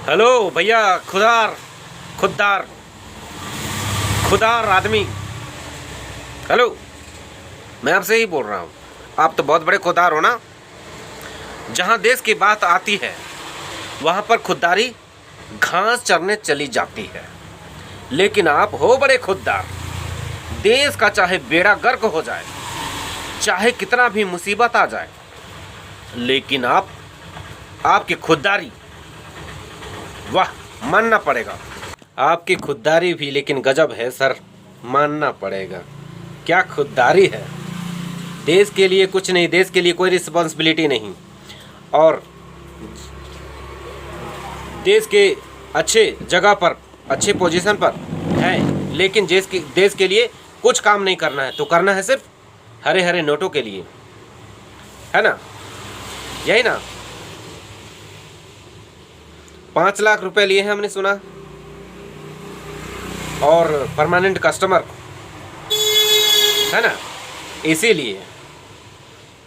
Hello भैया, खुददार खुदार आदमी। Hello, मैं आपसे ही बोल रहा हूँ। आप तो बहुत बड़े खुददार हो ना। जहाँ देश की बात आती है वहाँ पर खुददारी घास चरने चली जाती है, लेकिन आप हो बड़े खुददार। देश का चाहे बेड़ा गर्क हो जाए, चाहे कितना भी मुसीबत आ जाए, लेकिन आपकी खुददारी, वाह, मानना पड़ेगा। आपकी खुददारी भी लेकिन गजब है सर, मानना पड़ेगा। क्या खुददारी है। देश के लिए कुछ नहीं, देश के लिए कोई रिस्पॉन्सिबिलिटी नहीं, और देश के अच्छे जगह पर, अच्छे पोजीशन पर है, लेकिन देश के लिए कुछ काम नहीं करना है। तो करना है सिर्फ हरे हरे नोटों के लिए, है ना? यही ना। 5 लाख रुपए लिए हैं हमने सुना, और परमानेंट कस्टमर, है ना?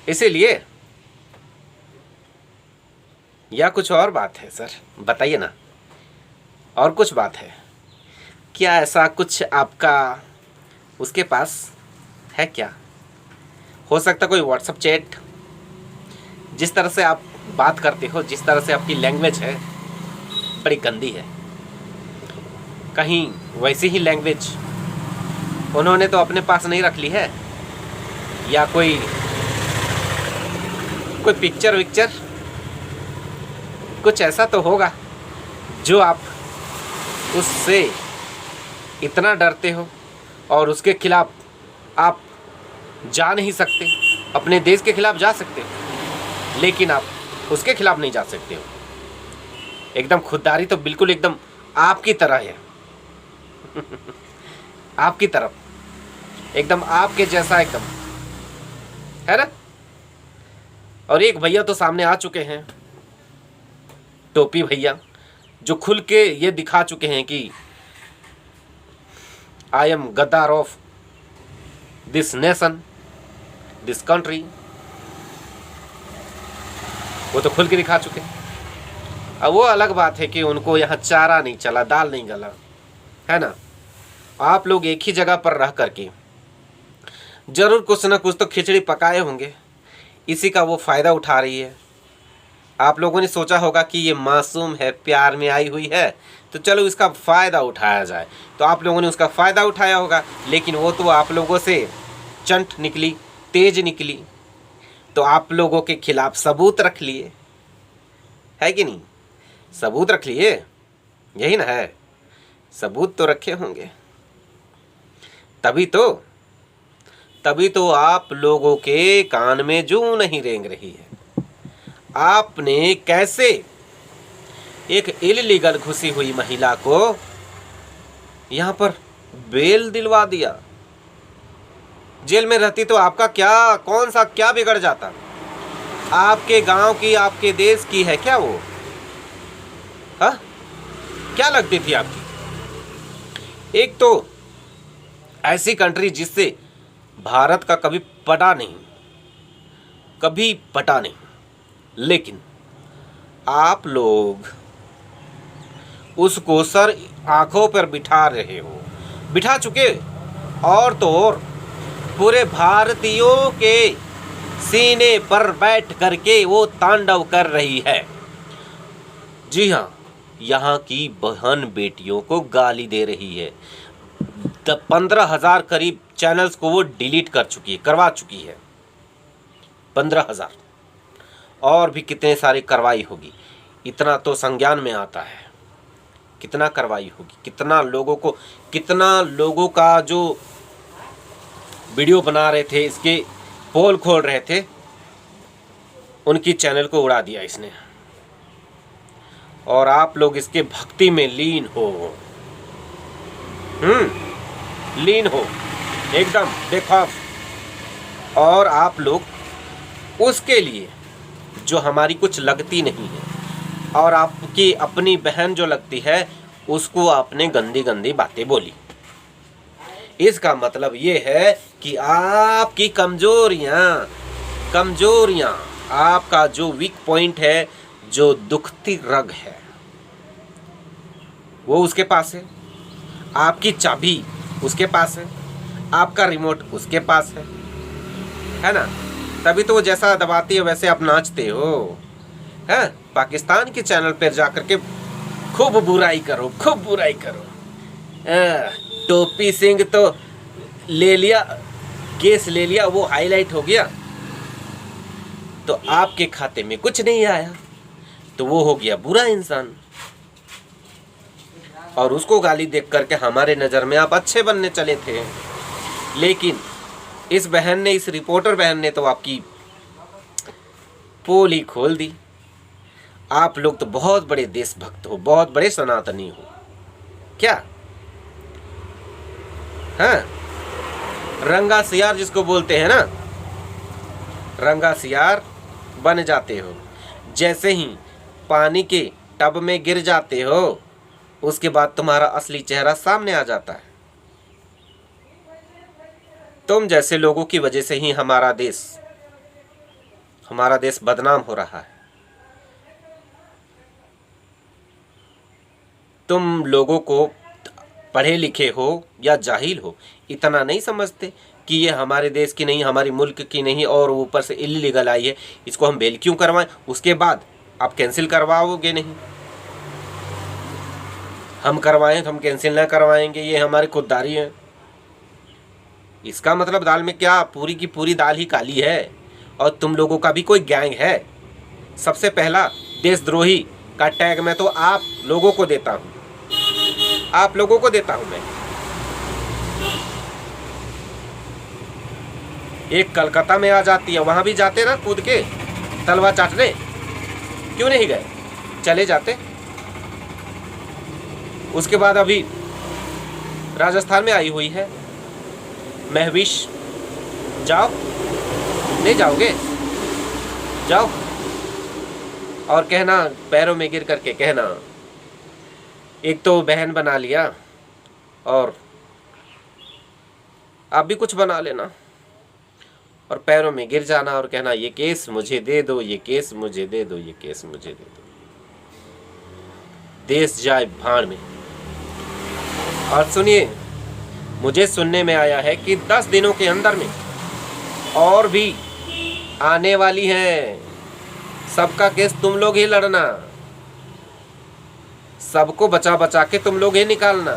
इसीलिए या कुछ और बात है सर, बताइए ना। और कुछ बात है क्या? ऐसा कुछ आपका उसके पास है क्या? हो सकता कोई व्हाट्सएप चैट, जिस तरह से आप बात करते हो, जिस तरह से आपकी लैंग्वेज है, बड़ी गंदी है। कहीं वैसी ही लैंग्वेज उन्होंने तो अपने पास नहीं रख ली है, या कोई पिक्चर विक्चर, कुछ ऐसा तो होगा जो आप उससे इतना डरते हो और उसके खिलाफ आप जा नहीं सकते। अपने देश के खिलाफ जा सकते हो, लेकिन आप उसके खिलाफ नहीं जा सकते हो। एकदम खुददारी तो बिल्कुल एकदम आपकी तरह है। आपकी तरफ, एकदम आपके जैसा, एकदम, है ना? और एक भैया तो सामने आ चुके हैं, टोपी भैया, जो खुल के ये दिखा चुके हैं कि आई एम गद्दार of this nation, this country. वो तो खुल के दिखा चुके हैं। अब वो अलग बात है कि उनको यहाँ चारा नहीं चला, दाल नहीं गला, है ना? आप लोग एक ही जगह पर रह करके जरूर कुछ ना कुछ तो खिचड़ी पकाए होंगे, इसी का वो फ़ायदा उठा रही है। आप लोगों ने सोचा होगा कि ये मासूम है, प्यार में आई हुई है, तो चलो इसका फ़ायदा उठाया जाए। तो आप लोगों ने उसका फ़ायदा उठाया होगा, लेकिन वो तो आप लोगों से चंट निकली, तेज निकली, तो आप लोगों के खिलाफ सबूत रख लिए, है कि नहीं? सबूत रख लिए, यही ना है। सबूत तो रखे होंगे, तभी तो आप लोगों के कान में जूं नहीं रेंग रही है। आपने कैसे एक इल्लीगल घुसी हुई महिला को यहाँ पर बेल दिलवा दिया? जेल में रहती तो आपका क्या बिगड़ जाता? आपके गांव की, आपके देश की है क्या वो? हाँ, क्या लगती थी आपकी? एक तो ऐसी कंट्री जिससे भारत का कभी पटा नहीं, लेकिन आप लोग उसको सर आंखों पर बिठा चुके, और तो और पूरे भारतीयों के सीने पर बैठ करके वो तांडव कर रही है। जी हाँ, यहाँ की बहन बेटियों को गाली दे रही है। 15,000 करीब चैनल्स को वो डिलीट करवा चुकी है। 15,000, और भी कितने सारी कार्रवाई होगी। इतना तो संज्ञान में आता है, कितना कार्रवाई होगी, कितना लोगों का जो वीडियो बना रहे थे, इसके पोल खोल रहे थे, उनकी चैनल को उड़ा दिया इसने। और आप लोग इसके भक्ति में लीन हो, एकदम बेखौफ। और आप लोग उसके लिए जो हमारी कुछ लगती नहीं है, और आपकी अपनी बहन जो लगती है, उसको आपने गंदी गंदी बातें बोली। इसका मतलब ये है कि आपकी कमजोरियां, आपका जो वीक पॉइंट है, जो दुखती रग है, वो उसके पास है, आपकी चाबी उसके पास है, आपका रिमोट उसके पास है ना। तभी तो वो जैसा दबाती है वैसे आप नाचते हो, है। पाकिस्तान के चैनल पर जाकर के खूब बुराई करो, खूब बुराई करो। टोपी सिंह तो ले लिया, केस ले लिया, वो हाईलाइट हो गया, तो आपके खाते में कुछ नहीं आया, तो वो हो गया बुरा इंसान। और उसको गाली देख करके हमारे नज़र में आप अच्छे बनने चले थे, लेकिन इस बहन ने, इस रिपोर्टर बहन ने तो आपकी पोल ही खोल दी। आप लोग तो बहुत बड़े देशभक्त हो, बहुत बड़े सनातनी हो क्या? हाँ, रंगा सियार जिसको बोलते हैं ना, रंगा सियार बन जाते हो। जैसे ही पानी के टब में गिर जाते हो, उसके बाद तुम्हारा असली चेहरा सामने आ जाता है। तुम जैसे लोगों की वजह से ही हमारा देश बदनाम हो रहा है। तुम लोगों को, पढ़े लिखे हो या जाहिल हो, इतना नहीं समझते कि ये हमारे देश की नहीं, हमारी मुल्क की नहीं, और ऊपर से इल्लीगल आई है, इसको हम बेल क्यों करवाएं? उसके बाद आप कैंसिल करवाओगे नहीं, हम करवाएं तो हम कैंसिल ना करवाएंगे, ये हमारी खुददारी है। इसका मतलब दाल में क्या, पूरी की पूरी दाल ही काली है। और तुम लोगों का भी कोई गैंग है। सबसे पहला देशद्रोही का टैग मैं तो आप लोगों को देता हूँ, आप लोगों को देता हूँ मैं। एक कलकत्ता में आ जाती है, वहां भी जाते ना कूद के तलवा चाटने, क्यों नहीं गए? चले जाते। उसके बाद अभी राजस्थान में आई हुई है महविश, जाओ, नहीं जाओगे? जाओ और कहना, पैरों में गिर करके कहना, एक तो बहन बना लिया और आप भी कुछ बना लेना, और पैरों में गिर जाना और कहना ये केस मुझे दे दो, ये केस मुझे दे दो, ये केस मुझे दे दो। देश जाए भाड़ में। और सुनिए, मुझे सुनने में आया है कि 10 दिनों के अंदर में और भी आने वाली हैं। सबका केस तुम लोग ही लड़ना, सबको बचा बचा के तुम लोग ही निकालना।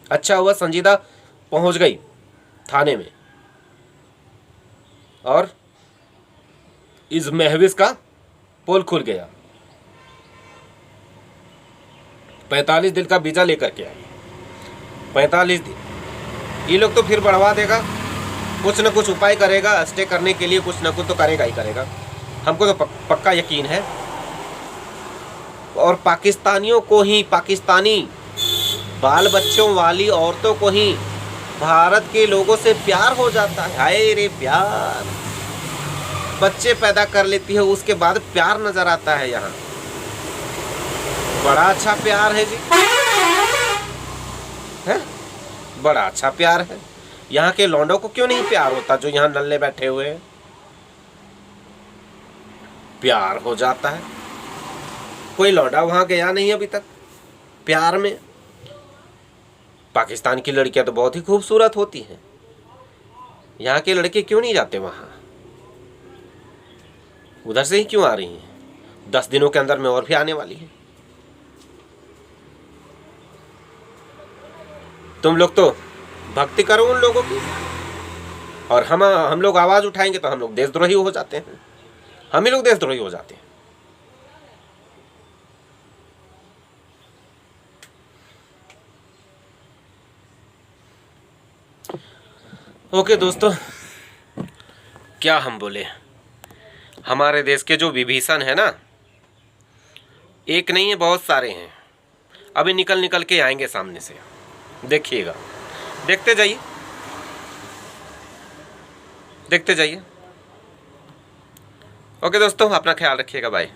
अच्छा हुआ संजीदा पहुंच गई थाने में और इस महविश का पोल खुल गया। 45 दिन का वीजा लेकर के आई। 45 दिन, ये लोग तो फिर बढ़वा देगा, कुछ न कुछ उपाय करेगा, स्टे करने के लिए कुछ न कुछ तो करेगा ही करेगा, हमको तो पक्का यकीन है। और पाकिस्तानियों को ही, पाकिस्तानी बाल बच्चों वाली औरतों को ही भारत के लोगों से प्यार हो जाता है। हाय रे प्यार, बच्चे पैदा कर लेती है, उसके बाद प्यार नजर आता है। यहाँ बड़ा अच्छा प्यार है जी, है बड़ा अच्छा प्यार है। यहाँ के लौंडों को क्यों नहीं प्यार होता, जो यहाँ नल्ले बैठे हुए हैं? प्यार हो जाता है। कोई लौंडा वहां गया नहीं अभी तक प्यार में। पाकिस्तान की लड़कियां तो बहुत ही खूबसूरत होती हैं, यहाँ के लड़के क्यों नहीं जाते वहां? उधर से ही क्यों आ रही हैं? 10 दिनों के अंदर में और भी आने वाली है। तुम लोग तो भक्ति करो उन लोगों की, और हम लोग आवाज उठाएंगे तो हम लोग देशद्रोही हो जाते हैं, हम ही लोग देशद्रोही हो जाते हैं। ओके दोस्तों, क्या हम बोले, हमारे देश के जो विभीषण है ना, एक नहीं है, बहुत सारे हैं। अभी निकल के आएंगे सामने से, देखिएगा, देखते जाइए, देखते जाइए। ओके दोस्तों, अपना ख्याल रखिएगा, बाय।